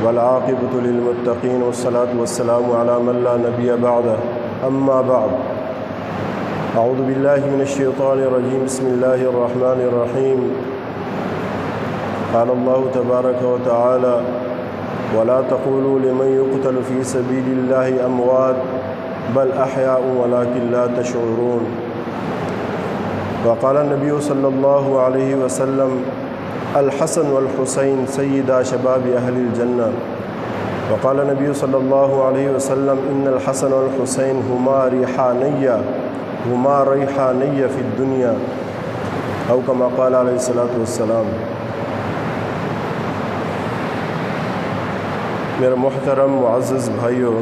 والعاقبة للمتقين والصلاة والسلام على من لا نبي بعده أما بعد أعوذ بالله من الشيطان الرجيم بسم الله الرحمن الرحيم قال الله تبارك وتعالى ولا تقولوا لمن يقتل في سبيل الله أموات بل أحياء ولكن لا تشعرون وقال النبي صلى الله عليه وسلم الحسن والحسين سيدا شباب أهل الجنة وقال النبي صلى الله عليه وسلم إن الحسن والحسين هما ريحانية في الدنيا أو كما قال عليه الصلاة والسلام۔ میرے محترم معزز بھائیوں،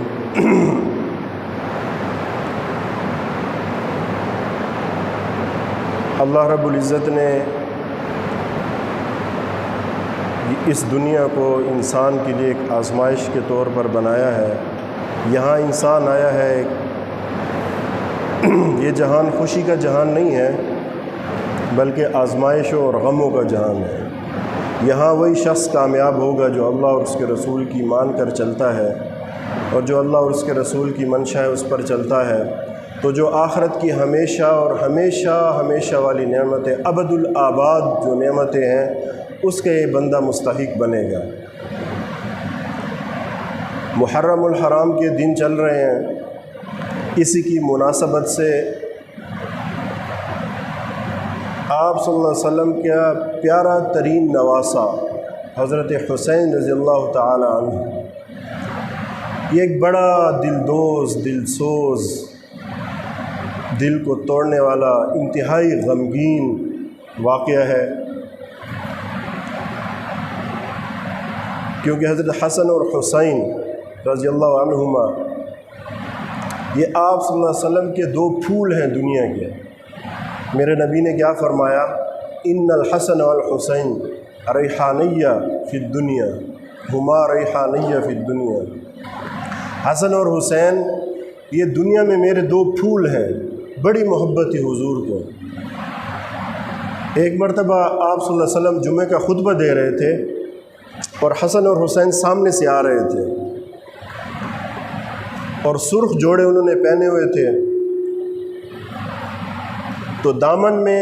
اللہ رب العزت نے اس دنیا کو انسان کے لیے ایک آزمائش کے طور پر بنایا ہے۔ یہاں انسان آیا ہے، یہ جہان خوشی کا جہان نہیں ہے بلکہ آزمائشوں اور غموں کا جہان ہے۔ یہاں وہی شخص کامیاب ہوگا جو اللہ اور اس کے رسول کی مان کر چلتا ہے، اور جو اللہ اور اس کے رسول کی منشا ہے اس پر چلتا ہے، تو جو آخرت کی ہمیشہ اور ہمیشہ والی نعمتیں، ابد الآباد جو نعمتیں ہیں، اس کے یہ بندہ مستحق بنے گا۔ محرم الحرام کے دن چل رہے ہیں، اسی کی مناسبت سے آپ صلی اللہ علیہ وسلم کا پیارا ترین نواسہ حضرت حسین رضی اللہ تعالی عنہ، یہ ایک بڑا دلسوز، دل کو توڑنے والا، انتہائی غمگین واقعہ ہے، کیونکہ حضرت حسن اور حسین رضی اللہ عنہما یہ آپ صلی اللہ علیہ وسلم کے دو پھول ہیں دنیا کے۔ میرے نبی نے کیا فرمایا؟ ان الحسن والحسین ریحانیہ فی الدنیا ہما ریحانیہ فی الدنیا۔ حسن اور حسین یہ دنیا میں میرے دو پھول ہیں، بڑی محبت تھی حضور کو۔ ایک مرتبہ آپ صلی اللہ علیہ وسلم جمعہ کا خطبہ دے رہے تھے اور حسن اور حسین سامنے سے آ رہے تھے، اور سرخ جوڑے انہوں نے پہنے ہوئے تھے، تو دامن میں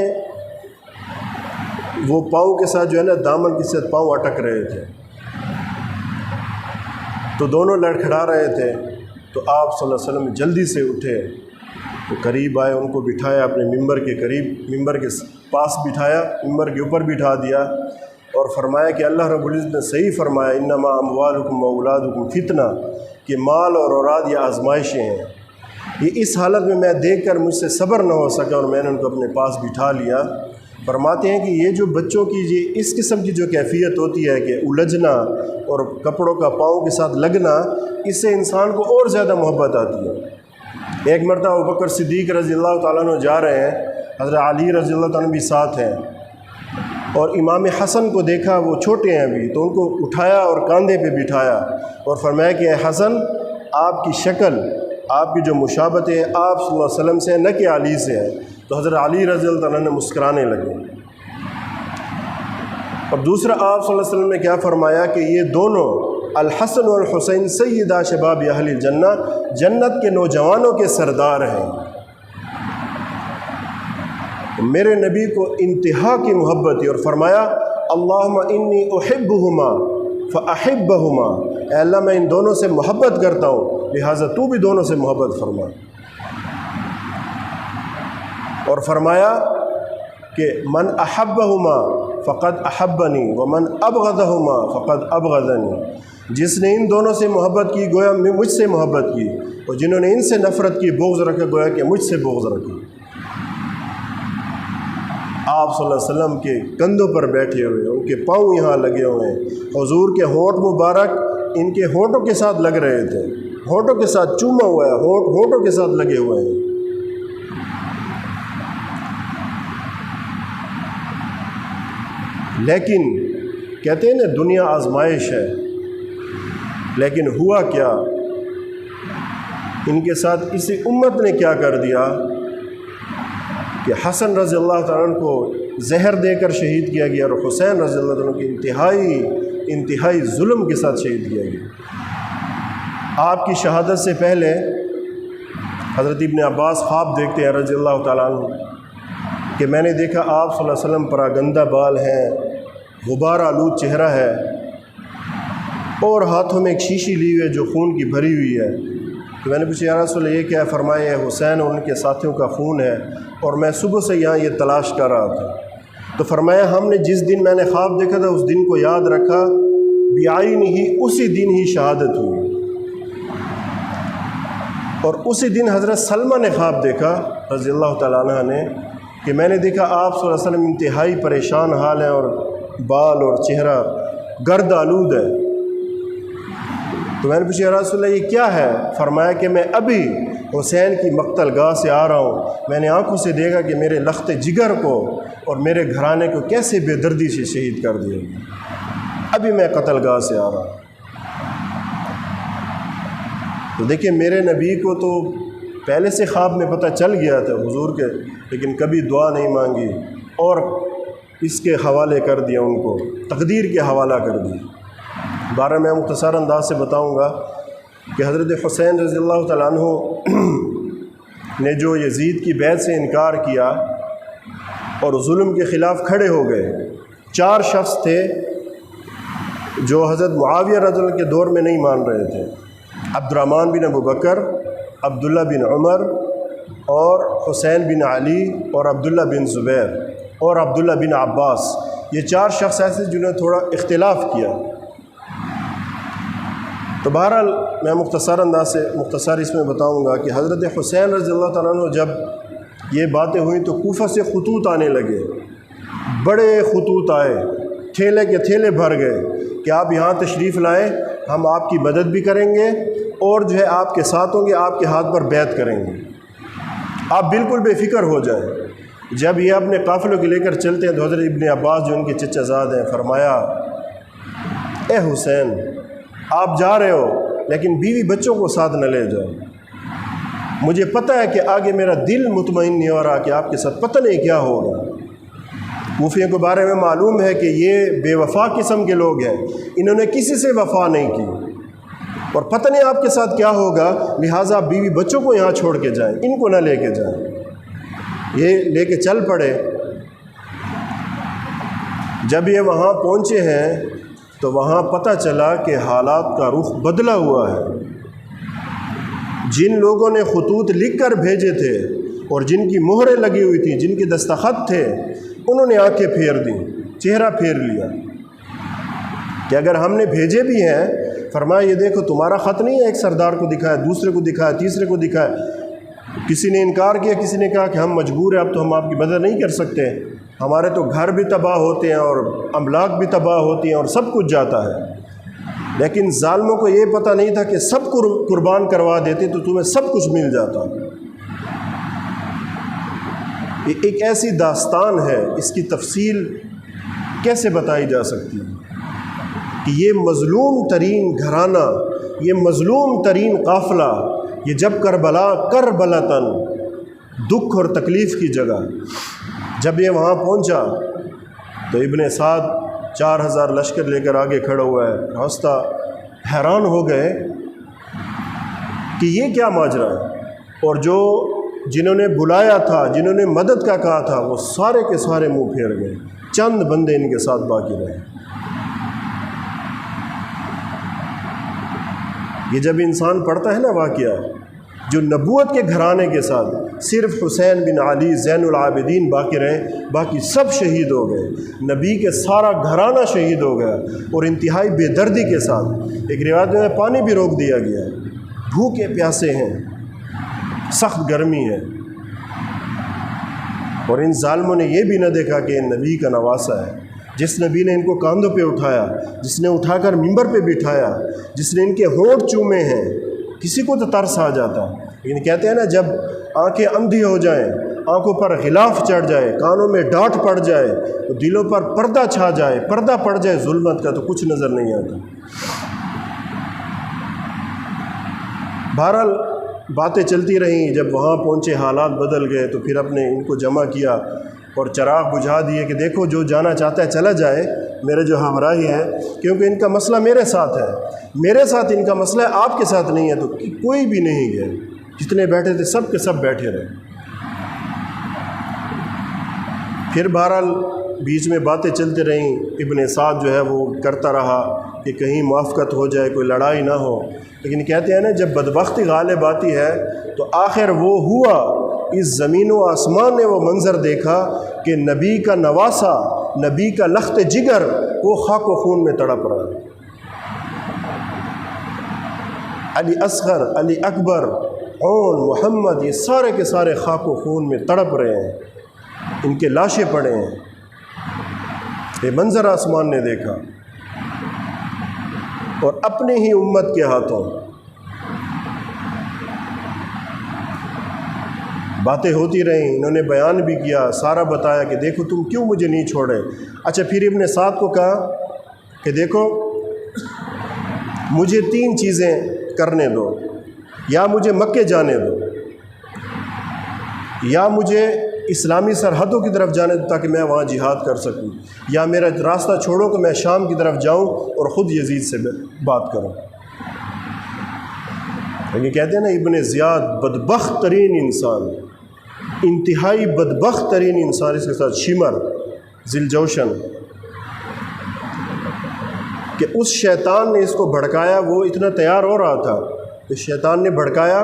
وہ پاؤں کے ساتھ جو ہے نا، دامن کے ساتھ پاؤں اٹک رہے تھے، تو دونوں لڑکھڑا رہے تھے۔ تو آپ صلی اللہ علیہ وسلم جلدی سے اٹھے، تو قریب آئے، ان کو بٹھایا اپنے ممبر کے قریب، ممبر کے پاس بٹھایا، ممبر کے اوپر بٹھا دیا، اور فرمایا کہ اللہ رب العزت نے صحیح فرمایا انما اموالکم واولادکم فتنہ، کہ مال اور اولاد یہ آزمائشیں ہیں۔ یہ اس حالت میں دیکھ کر مجھ سے صبر نہ ہو سکا اور میں نے ان کو اپنے پاس بٹھا لیا۔ فرماتے ہیں کہ یہ جو بچوں کی اس قسم کی جو کیفیت ہوتی ہے کہ الجھنا اور کپڑوں کا پاؤں کے ساتھ لگنا، اس سے انسان کو اور زیادہ محبت آتی ہے۔ ایک مرتبہ ابوبکر صدیق رضی اللہ تعالیٰ عنہ جا رہے ہیں، حضرت علی رضی اللہ تعالیٰ عنہ بھی ساتھ ہیں، اور امام حسن کو دیکھا، وہ چھوٹے ہیں ابھی، تو ان کو اٹھایا اور کاندھے پہ بٹھایا اور فرمایا کہ اے حسن، آپ کی شکل، آپ کی جو مشابہت ہے آپ صلی اللہ علیہ وسلم سے نہ کہ علی سے ہے۔ تو حضرت علی رضی اللہ عنہ نے مسکرانے لگے۔ اور دوسرا آپ صلی اللہ علیہ وسلم نے کیا فرمایا کہ یہ دونوں الحسن والحسین سیدا شباب اہل الجنہ، جنت کے نوجوانوں کے سردار ہیں۔ میرے نبی کو انتہا کی محبت تھی اور فرمایا اللہم انی احبہما فاحبہما، اے اللہ میں ان دونوں سے محبت کرتا ہوں، لہٰذا تو بھی دونوں سے محبت فرما۔ اور فرمایا کہ من احبہما فقد احبنی ومن ابغضہما فقد ابغضنی، جس نے ان دونوں سے محبت کی گویا مجھ سے محبت کی، اور جنہوں نے ان سے نفرت کی، بغض رکھا، گویا کہ مجھ سے بغض رکھی۔ آپ صلی اللہ علیہ وسلم کے کندھوں پر بیٹھے ہوئے، ان کے پاؤں یہاں لگے ہوئے ہیں، حضور کے ہونٹ مبارک ان کے ہونٹوں کے ساتھ لگ رہے تھے، ہونٹوں کے ساتھ چوما ہوا ہے، ہونٹوں کے ساتھ لگے ہوئے ہیں۔ لیکن کہتے ہیں نا دنیا آزمائش ہے، لیکن ہوا کیا؟ ان کے ساتھ اسی امت نے کیا کر دیا کہ حسن رضی اللہ تعالیٰ عنہ کو زہر دے کر شہید کیا گیا، اور حسین رضی اللہ تعالیٰ عنہ کی انتہائی انتہائی ظلم کے ساتھ شہید کیا گیا۔ آپ کی شہادت سے پہلے حضرت ابن عباس خواب دیکھتے ہیں رضی اللہ تعالیٰ عنہ کہ میں نے دیکھا آپ صلی اللہ علیہ وسلم پراگندہ بال ہیں، غبار آلود چہرہ ہے، اور ہاتھوں میں ایک شیشی لی ہوئی ہے جو خون کی بھری ہوئی ہے۔ تو میں نے پوچھا یا رسول اللہ یہ کیا ہے؟ فرمایا یہ حسین اور ان کے ساتھیوں کا خون ہے، اور میں صبح سے یہاں یہ تلاش کر رہا تھا۔ تو فرمایا ہم نے جس دن میں نے خواب دیکھا تھا اس دن کو یاد رکھا، بعین ہی اسی دن ہی شہادت ہوئی، اور اسی دن حضرت سلمہ نے خواب دیکھا رضی اللہ تعالیٰ عنہ نے کہ میں نے دیکھا آپ صلی اللہ علیہ وسلم انتہائی پریشان حال ہیں، اور بال اور چہرہ گرد آلود ہے۔ تو میں نے پوچھا یا رسول اللہ یہ کیا ہے؟ فرمایا کہ میں ابھی حسین کی مقتل گاہ سے آ رہا ہوں، میں نے آنکھوں سے دیکھا کہ میرے لخت جگر کو اور میرے گھرانے کو کیسے بے دردی سے شہید کر دیا گیا، ابھی میں قتل گاہ سے آ رہا ہوں۔ تو دیکھیں میرے نبی کو تو پہلے سے خواب میں پتہ چل گیا تھا حضور کے، لیکن کبھی دعا نہیں مانگی اور اس کے حوالے کر دیا، ان کو تقدیر کے حوالہ کر دیا۔ بارہ میں مختصر انداز سے بتاؤں گا کہ حضرت حسین رضی اللہ تعالیٰ عنہ نے جو یزید کی بیعت سے انکار کیا اور ظلم کے خلاف کھڑے ہو گئے، 4 شخص تھے جو حضرت معاویہ رضی اللہ عنہ کے دور میں نہیں مان رہے تھے، عبد الرحمن بن ابو بکر، عبداللہ بن عمر، اور حسین بن علی، اور عبداللہ بن زبیر، اور عبداللہ بن عباس۔ یہ 4 شخص ایسے جنہوں نے تھوڑا اختلاف کیا۔ تو بہرحال میں مختصر اس میں بتاؤں گا کہ حضرت حسین رضی اللہ تعالیٰ عنہ جب یہ باتیں ہوئیں تو کوفہ سے خطوط آنے لگے، بڑے خطوط آئے، تھیلے کے تھیلے بھر گئے کہ آپ یہاں تشریف لائیں، ہم آپ کی مدد بھی کریں گے اور جو ہے آپ کے ساتھ ہوں گے، آپ کے ہاتھ پر بیعت کریں گے، آپ بالکل بے فکر ہو جائیں۔ جب یہ اپنے قافلوں کے لے کر چلتے ہیں تو حضرت ابن عباس جو ان کے چچا زاد ہیں فرمایا اے حسین آپ جا رہے ہو لیکن بیوی بچوں کو ساتھ نہ لے جاؤ، مجھے پتہ ہے کہ آگے میرا دل مطمئن نہیں ہو رہا کہ آپ کے ساتھ پتہ نہیں کیا ہوگا۔ کوفیوں کے بارے میں معلوم ہے کہ یہ بے وفا قسم کے لوگ ہیں، انہوں نے کسی سے وفا نہیں کی اور پتہ نہیں آپ کے ساتھ کیا ہوگا، لہٰذا بیوی بچوں کو یہاں چھوڑ کے جائیں، ان کو نہ لے کے جائیں۔ یہ لے کے چل پڑے۔ جب یہ وہاں پہنچے ہیں تو وہاں پتہ چلا کہ حالات کا رخ بدلا ہوا ہے۔ جن لوگوں نے خطوط لکھ کر بھیجے تھے اور جن کی مہریں لگی ہوئی تھیں، جن کے دستخط تھے، انہوں نے آنکھیں پھیر دیں، چہرہ پھیر لیا کہ اگر ہم نے بھیجے بھی ہیں، فرمایا یہ دیکھو تمہارا خط نہیں ہے، ایک سردار کو دکھایا، دوسرے کو دکھایا، تیسرے کو دکھایا، کسی نے انکار کیا، کسی نے کہا کہ ہم مجبور ہیں، اب تو ہم آپ کی مدد نہیں کر سکتے، ہمارے تو گھر بھی تباہ ہوتے ہیں اور املاک بھی تباہ ہوتی ہیں اور سب کچھ جاتا ہے۔ لیکن ظالموں کو یہ پتہ نہیں تھا کہ سب کو قربان کروا دیتے تو تمہیں سب کچھ مل جاتا۔ یہ ایک ایسی داستان ہے، اس کی تفصیل کیسے بتائی جا سکتی ہے کہ یہ مظلوم ترین گھرانہ، یہ مظلوم ترین قافلہ، یہ جب کربلاتن دکھ اور تکلیف کی جگہ، جب یہ وہاں پہنچا تو ابن سعد 4000 لشکر لے کر آگے کھڑا ہوا ہے، راستہ حیران ہو گئے کہ یہ کیا ماجرا ہے، اور جنہوں نے بلایا تھا، جنہوں نے مدد کا کہا تھا، وہ سارے کے سارے منہ پھیر گئے، چند بندے ان کے ساتھ باقی رہے۔ یہ جب انسان پڑھتا ہے نا واقعہ جو نبوت کے گھرانے کے ساتھ صرف حسین بن علی زین العابدین باقی رہے، باقی سب شہید ہو گئے، نبی کے سارا گھرانہ شہید ہو گیا، اور انتہائی بے دردی کے ساتھ۔ ایک روایت میں پانی بھی روک دیا گیا ہے، بھوکے پیاسے ہیں، سخت گرمی ہے، اور ان ظالموں نے یہ بھی نہ دیکھا کہ نبی کا نواسا ہے، جس نبی نے ان کو کاندھوں پہ اٹھایا، جس نے اٹھا کر ممبر پہ بٹھایا، جس نے ان کے ہونٹ چومے ہیں۔ کسی کو تو ترس آ جاتا ہے، لیکن کہتے ہیں نا جب آنکھیں اندھی ہو جائیں، آنکھوں پر غلاف چڑھ جائے، کانوں میں ڈانٹ پڑ جائے، تو دلوں پر پردہ چھا جائے، پردہ پڑ جائے ظلمت کا، تو کچھ نظر نہیں آتا۔ بہرحال باتیں چلتی رہیں، جب وہاں پہنچے حالات بدل گئے تو پھر ان کو جمع کیا اور چراغ بجھا دیے کہ دیکھو جو جانا چاہتا ہے چلا جائے، میرے جو ہمراہی ہیں، کیونکہ ان کا مسئلہ میرے ساتھ ہے، میرے ساتھ ان کا مسئلہ ہے، آپ کے ساتھ نہیں ہے۔ تو کوئی بھی نہیں گیا، جتنے بیٹھے تھے سب کے سب بیٹھے رہے۔ پھر بہرحال بیچ میں باتیں چلتی رہیں، ابن سعد جو ہے وہ کرتا رہا کہ کہیں موافقت ہو جائے، کوئی لڑائی نہ ہو، لیکن کہتے ہیں نا جب بدبختی غالب آتی ہے تو آخر وہ ہوا، اس زمین و آسمان نے وہ منظر دیکھا کہ نبی کا نواسا، نبی کا لخت جگر وہ خاک و خون میں تڑپ رہا ہے۔ علی اصغر، علی اکبر، عون، محمد، یہ سارے کے سارے خاک و خون میں تڑپ رہے ہیں، ان کے لاشیں پڑے ہیں۔ یہ منظر آسمان نے دیکھا، اور اپنی ہی امت کے ہاتھوں باتیں ہوتی رہیں، انہوں نے بیان بھی کیا، سارا بتایا کہ دیکھو تم کیوں مجھے نہیں چھوڑے۔ اچھا پھر ابن سعد کو کہا کہ دیکھو مجھے 3 چیزیں کرنے دو، یا مجھے مکے جانے دو، یا مجھے اسلامی سرحدوں کی طرف جانے دو تاکہ میں وہاں جہاد کر سکوں، یا میرا راستہ چھوڑو کہ میں شام کی طرف جاؤں اور خود یزید سے بات کروں۔ لیکن کہتے ہیں نا ابن زیاد بدبخت ترین انسان، انتہائی بدبخت ترین انسان، اس کے ساتھ شمر، ذیلجوشن، کہ اس شیطان نے اس کو بھڑکایا، وہ اتنا تیار ہو رہا تھا کہ شیطان نے بھڑکایا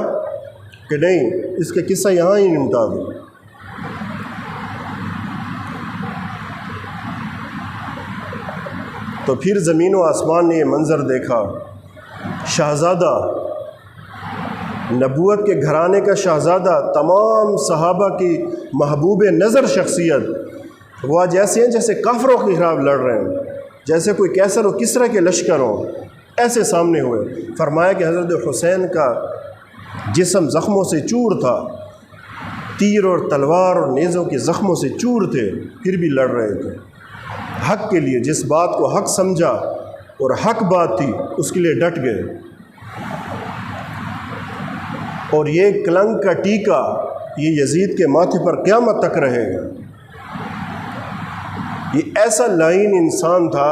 کہ نہیں اس کے قصہ یہاں ہی نمٹا دو۔ تو پھر زمین و آسمان نے یہ منظر دیکھا، شہزادہ، نبوت کے گھرانے کا شہزادہ، تمام صحابہ کی محبوب نظر شخصیت، وہ آج ایسے ہیں جیسے کافروں کے خلاف لڑ رہے ہیں، جیسے کوئی کیسر و کسرا کے لشکر ہوں، ایسے سامنے ہوئے۔ فرمایا کہ حضرت حسین کا جسم زخموں سے چور تھا، تیر اور تلوار اور نیزوں کے زخموں سے چور تھے، پھر بھی لڑ رہے تھے حق کے لیے، جس بات کو حق سمجھا اور حق بات تھی اس کے لیے ڈٹ گئے۔ اور یہ کلنگ کا ٹیکا یہ یزید کے ماتھے پر قیامت تک رہے گا۔ یہ ایسا لعین انسان تھا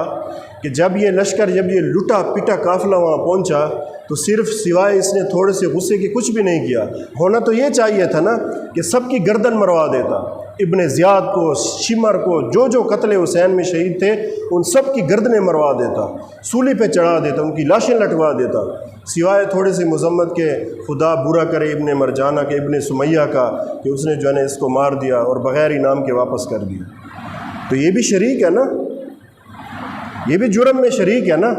کہ جب یہ لشکر، جب یہ لٹا پٹا قافلہ وہاں پہنچا تو صرف سوائے اس نے تھوڑے سے غصے کے کچھ بھی نہیں کیا۔ ہونا تو یہ چاہیے تھا نا کہ سب کی گردن مروا دیتا، ابن زیاد کو، شمر کو، جو قتل حسین میں شہید تھے ان سب کی گردنیں مروا دیتا، سولی پہ چڑھا دیتا، ان کی لاشیں لٹوا دیتا، سوائے تھوڑے سے مذمت کے خدا برا کرے ابن مرجانہ کے، ابن سمیہ کا، کہ اس نے جو ہے نا اس کو مار دیا اور بغیر انعام کے واپس کر دیا۔ تو یہ بھی شریک ہے نا، یہ بھی جرم میں شریک ہے نا۔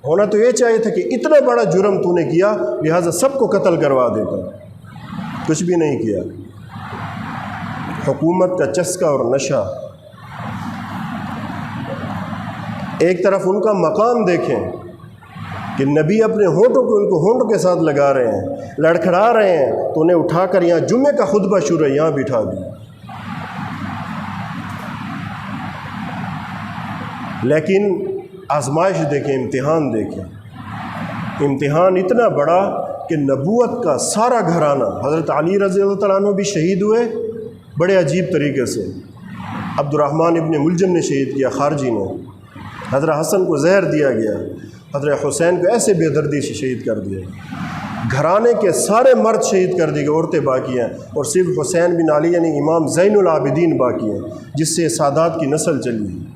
ہونا تو یہ چاہیے تھا کہ اتنا بڑا جرم تو نے کیا لہٰذا سب کو قتل کروا دیتا، کچھ بھی نہیں کیا۔ حکومت کا چسکا اور نشہ، ایک طرف ان کا مقام دیکھیں کہ نبی اپنے ہونٹوں کو ان کو ہونٹوں کے ساتھ لگا رہے ہیں، لڑکھڑا رہے ہیں، تو انہیں اٹھا کر یہاں جمعے کا خطبہ شروع ہے یہاں بٹھا دیا۔ لیکن آزمائش دیکھیں، امتحان دیکھیں، امتحان اتنا بڑا کہ نبوت کا سارا گھرانہ، حضرت علی رضی اللہ تعالیٰ عنہ بھی شہید ہوئے بڑے عجیب طریقے سے، عبد الرحمن ابن ملجم نے شہید کیا خارجی نے، حضرت حسن کو زہر دیا گیا، حضرت حسین کو ایسے بے دردی سے شہید کر دیا، گھرانے کے سارے مرد شہید کر دیے گئے، عورتیں باقی ہیں، اور صرف حسین بن علی یعنی امام زین العابدین باقی ہیں جس سے سادات کی نسل چلی ہے،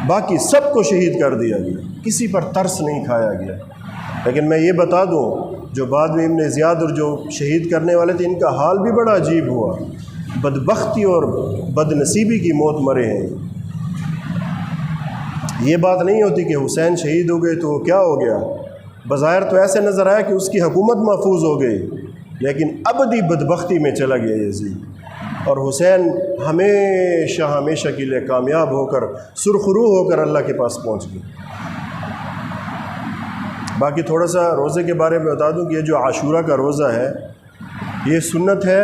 باقی سب کو شہید کر دیا گیا، کسی پر ترس نہیں کھایا گیا۔ لیکن میں یہ بتا دوں جو بعد میں ابن زیاد اور جو شہید کرنے والے تھے ان کا حال بھی بڑا عجیب ہوا، بدبختی اور بد نصیبی کی موت مرے ہیں۔ یہ بات نہیں ہوتی کہ حسین شہید ہو گئے تو وہ کیا ہو گیا، بظاہر تو ایسے نظر آیا کہ اس کی حکومت محفوظ ہو گئی، لیکن ابدی بدبختی میں چلا گیا یزید، اور حسین ہمیشہ ہمیشہ کے لیے کامیاب ہو کر سرخرو ہو کر اللہ کے پاس پہنچ گئے۔ باقی تھوڑا سا روزے کے بارے میں بتا دوں کہ یہ جو عاشورہ کا روزہ ہے یہ سنت ہے،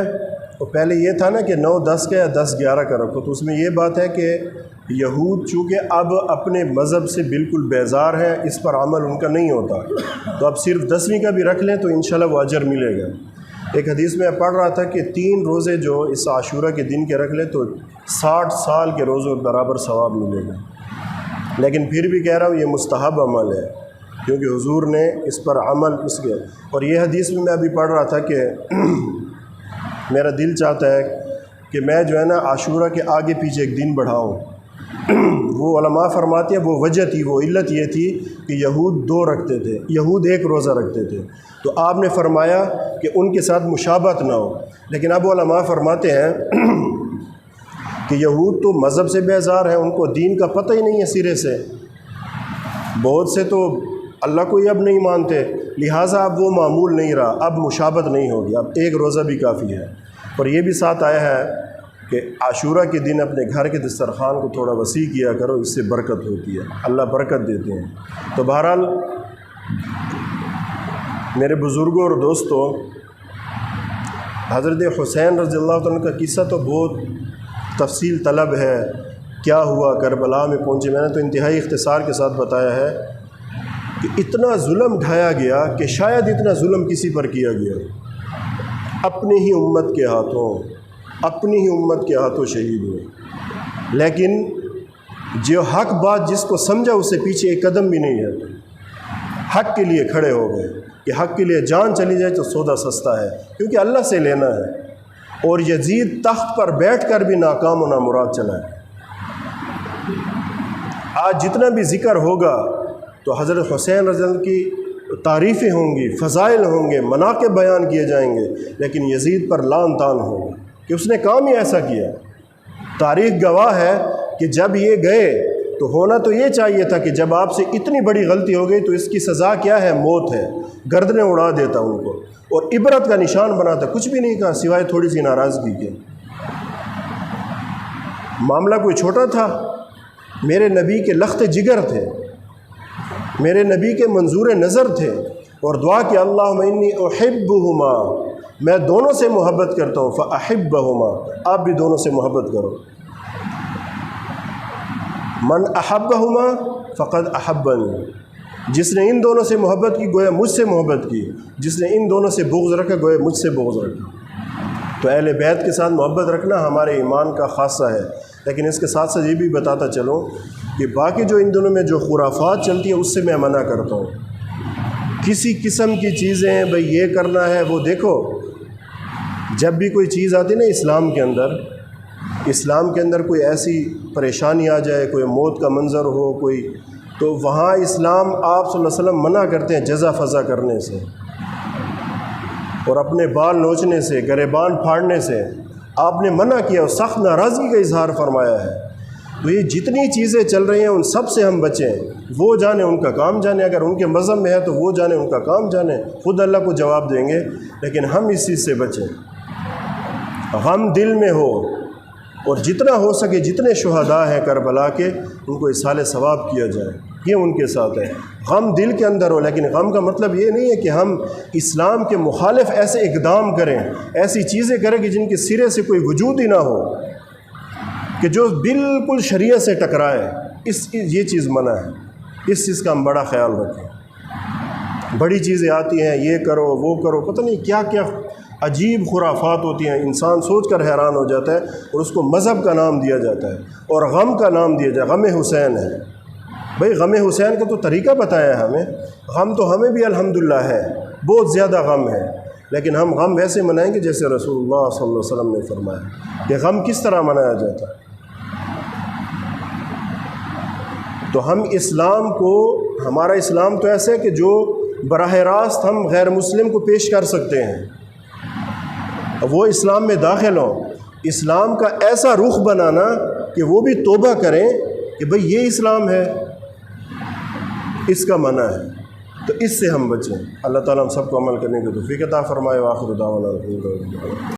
تو پہلے یہ تھا نا کہ 9 10 کا یا 10 11 کا رکھو، تو اس میں یہ بات ہے کہ یہود چونکہ اب اپنے مذہب سے بالکل بیزار ہیں، اس پر عمل ان کا نہیں ہوتا، تو اب صرف 10ویں کا بھی رکھ لیں تو انشاءاللہ وہ اجر ملے گا۔ ایک حدیث میں پڑھ رہا تھا کہ 3 روزے جو اس عاشورہ کے دن کے رکھ لے تو 60 سال کے روزوں برابر ثواب ملے گا، لیکن پھر بھی کہہ رہا ہوں یہ مستحب عمل ہے، کیونکہ حضور نے اس پر عمل اس کے، اور یہ حدیث میں ابھی پڑھ رہا تھا کہ میرا دل چاہتا ہے کہ میں جو ہے نا عاشورہ کے آگے پیچھے ایک دن بڑھاؤں۔ وہ علماء فرماتے ہیں وہ وجہ تھی، وہ علت یہ تھی کہ یہود 2 رکھتے تھے، یہود 1 روزہ رکھتے تھے، تو آپ نے فرمایا کہ ان کے ساتھ مشابہت نہ ہو، لیکن اب علماء فرماتے ہیں کہ یہود تو مذہب سے بیزار ہیں، ان کو دین کا پتہ ہی نہیں ہے سرے سے، بہت سے تو اللہ کو ہی اب نہیں مانتے، لہٰذا اب وہ معمول نہیں رہا، اب مشابہت نہیں ہوگی، اب 1 روزہ بھی کافی ہے۔ اور یہ بھی ساتھ آیا ہے کہ عاشورہ کے دن اپنے گھر کے دسترخوان کو تھوڑا وسیع کیا کرو، اس سے برکت ہوتی ہے، اللہ برکت دیتے ہیں۔ تو بہرحال میرے بزرگوں اور دوستوں، حضرت حسین رضی اللہ عنہ کا قصہ تو بہت تفصیل طلب ہے، کیا ہوا کربلا میں پہنچے، میں نے تو انتہائی اختصار کے ساتھ بتایا ہے کہ اتنا ظلم ڈھایا گیا کہ شاید اتنا ظلم کسی پر کیا گیا، اپنی ہی امت کے ہاتھوں، اپنی ہی امت کے ہاتھوں شہید ہوئے، لیکن جو حق بات جس کو سمجھا اس سے پیچھے ایک قدم بھی نہیں ہے، حق کے لیے کھڑے ہو گئے کہ حق کے لیے جان چلی جائے تو سودا سستا ہے، کیونکہ اللہ سے لینا ہے، اور یزید تخت پر بیٹھ کر بھی ناکام و نامراد چلا ہے۔ آج جتنا بھی ذکر ہوگا تو حضرت حسین رضی اللہ عنہ کی تعریفیں ہوں گی، فضائل ہوں گے، مناقب بیان کیے جائیں گے، لیکن یزید پر لعن طعن ہوگا کہ اس نے کام ہی ایسا کیا۔ تاریخ گواہ ہے کہ جب یہ گئے تو ہونا تو یہ چاہیے تھا کہ جب آپ سے اتنی بڑی غلطی ہو گئی تو اس کی سزا کیا ہے؟ موت ہے، گردنیں اڑا دیتا ان کو اور عبرت کا نشان بناتا، کچھ بھی نہیں کہا سوائے تھوڑی سی ناراضگی کے۔ معاملہ کوئی چھوٹا تھا، میرے نبی کے لخت جگر تھے، میرے نبی کے منظور نظر تھے، اور دعا کہ اللہم انی احبہما، میں دونوں سے محبت کرتا ہوں، فاحبہما، آپ بھی دونوں سے محبت کرو۔ من احبہما فقد احبنی، جس نے ان دونوں سے محبت کی گویا مجھ سے محبت کی، جس نے ان دونوں سے بغض رکھا گویا مجھ سے بغض رکھا۔ تو اہل بیت کے ساتھ محبت رکھنا ہمارے ایمان کا خاصہ ہے، لیکن اس کے ساتھ ساتھ یہ بھی بتاتا چلوں کہ باقی جو ان دنوں میں جو خرافات چلتی ہیں اس سے میں منع کرتا ہوں۔ کسی قسم کی چیزیں بھئی یہ کرنا ہے، وہ دیکھو جب بھی کوئی چیز آتی نا اسلام کے اندر کوئی ایسی پریشانی آ جائے، کوئی موت کا منظر ہو کوئی، تو وہاں اسلام آپ صلی اللہ علیہ وسلم منع کرتے ہیں جزا فضا کرنے سے اور اپنے بال نوچنے سے، گریبان پھاڑنے سے، آپ نے منع کیا اور سخت ناراضگی کا اظہار فرمایا ہے۔ تو یہ جتنی چیزیں چل رہی ہیں ان سب سے ہم بچیں، وہ جانے ان کا کام جانے، اگر ان کے مذہب میں ہے تو وہ جانے ان کا کام جانے، خود اللہ کو جواب دیں گے، لیکن ہم اس چیز سے بچیں، غم دل میں ہو، اور جتنا ہو سکے جتنے شہداء ہیں کربلا کے ان کو اصحال ثواب کیا جائے، یہ ان کے ساتھ ہے۔ غم دل کے اندر ہو، لیکن غم کا مطلب یہ نہیں ہے کہ ہم اسلام کے مخالف ایسے اقدام کریں، ایسی چیزیں کریں کہ جن کے سرے سے کوئی وجود ہی نہ ہو، کہ جو بالکل شریعت سے ٹکرائے، یہ چیز منع ہے، اس چیز کا ہم بڑا خیال رکھیں۔ بڑی چیزیں آتی ہیں، یہ کرو وہ کرو، پتہ نہیں کیا کیا عجیب خرافات ہوتی ہیں، انسان سوچ کر حیران ہو جاتا ہے، اور اس کو مذہب کا نام دیا جاتا ہے اور غم کا نام دیا جائے، غم حسین ہے۔ بھئی غم حسین کا تو طریقہ بتایا ہے ہمیں، غم تو ہمیں بھی الحمدللہ ہے، بہت زیادہ غم ہے، لیکن ہم غم ویسے منائیں گے جیسے رسول اللہ صلی اللہ علیہ وسلم نے فرمایا کہ غم کس طرح منایا جاتا ہے۔ تو ہم اسلام کو، ہمارا اسلام تو ایسا ہے کہ جو براہ راست ہم غیر مسلم کو پیش کر سکتے ہیں، وہ اسلام میں داخل ہوں، اسلام کا ایسا رخ بنانا کہ وہ بھی توبہ کریں کہ بھئی یہ اسلام ہے، اس کا منع ہے، تو اس سے ہم بچیں۔ اللہ تعالیٰ ہم سب کو عمل کرنے کی توفیق عطا فرمائے۔ وآخر دعوانا الحمدللہ۔